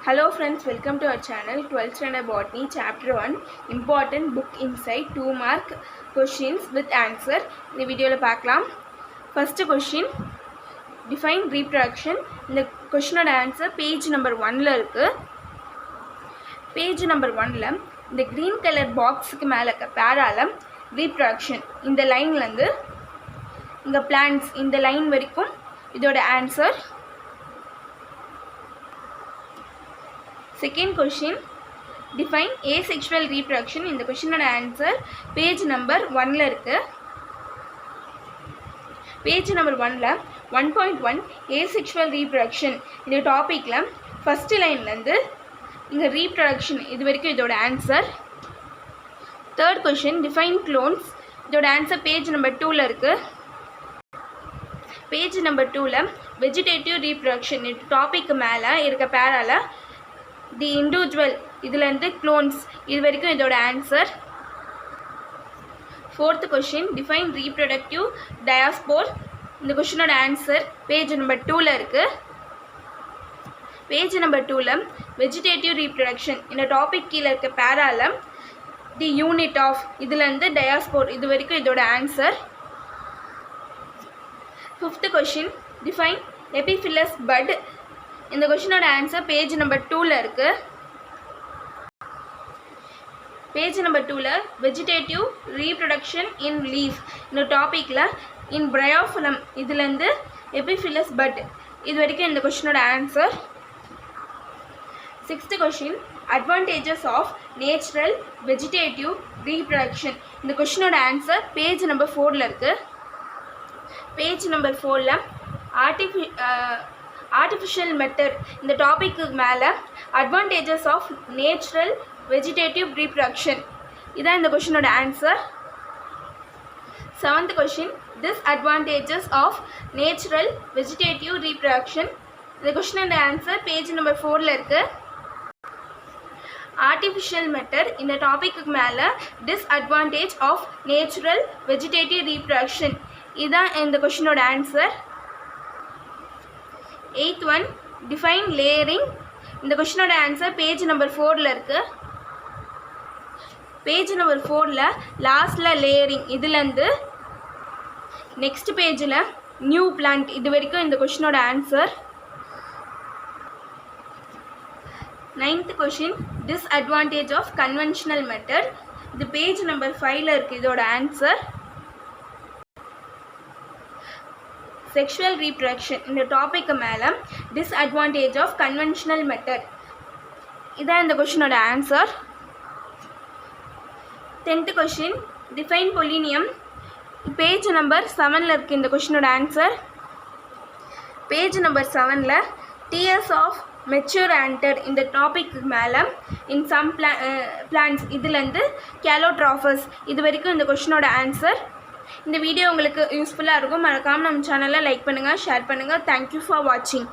Hello friends, welcome to our channel 12th Standard Botany Chapter 1 Important Book Insight 2 mark questions with answer. இந்த வீடியோல பார்க்கலாம். First question, define reproduction. இந்த questionோட answer page number 1ல இருக்கு. Page number 1ல இந்த green color boxக்கு மேல இருக்க பேரால reproduction இந்த லைன்ல இருந்து இந்த plants இந்த லைன் வரைக்கும் இதோட answer. Second question, define asexual reproduction. இந்த questionோட answer page number 1ல இருக்கு. Page number 1ல 1.1 asexual reproduction இந்த டாபிக்ல first lineல இருந்து இங்க reproduction இது வரைக்கும் இதோட answer. Third question, define clones. இதோட answer page number 2ல இருக்கு. Page number 2ல vegetative reproduction இந்த டாபிக் மேல இருக்க பேரால the individual இதுல இருந்து clones இது வரைக்கும் இதோட answer. Fourth question, define reproductive diaspore. இந்த questionோட answer page number 2ல இருக்கு. Page number 2ல vegetative reproduction இந்த டாபிக் கீழ இருக்க பேரால the unit of இதுல இருந்து diaspore இது வரைக்கும் இதோட answer. Fifth question, define epiphyllous bud. இந்த questionோட answer page number 2ல இருக்கு. Page number 2ல vegetative reproduction in leaf இந்த டாபிக்ல in bryophyllum இதுல இருந்து epiphyllous bud இது வரைக்கும் இந்த questionோட answer. Sixth question, advantages of natural vegetative reproduction. இந்த questionோட answer page number 4ல இருக்கு. Page number 4ல artificial method இந்த டாபிக்கு மேல advantages of natural vegetative reproduction இதான் இந்த questionோட answer. Seventh question, disadvantages of natural vegetative reproduction. இந்த questionோட answer page number 4ல இருக்கு. Artificial method இந்த டாபிக்கு மேல disadvantage of natural vegetative reproduction இதான் இந்த questionோட answer. Eighth one, define layering. இந்த questionோட answer page number 4ல இருக்கு. Page number 4ல லாஸ்ட்ல layering இதுல இருந்து next pageல new plant இது வரைக்கும் இந்த questionோட answer. Ninth question, disadvantage of conventional method. இது page number 5ல இருக்கு இதோட answer. Sexual reproduction இந்த டாபிக் மேல disadvantage of conventional method இதான் இந்த questionோட answer. 10th question, define pollinium. page number 7ல இருக்கு இந்த questionோட answer. page number 7ல tears of mature anther இந்த டாபிக் மேல in some plants இதுல இருந்து calotrophes இது வரைக்கும் இந்த questionோட answer. இந்த வீடியோ உங்களுக்கு யூஸ்ஃபுல்லா இருக்கும். மறக்காம நம்ம சேனலை லைக் பண்ணுங்க, ஷேர் பண்ணுங்க. Thank you for watching.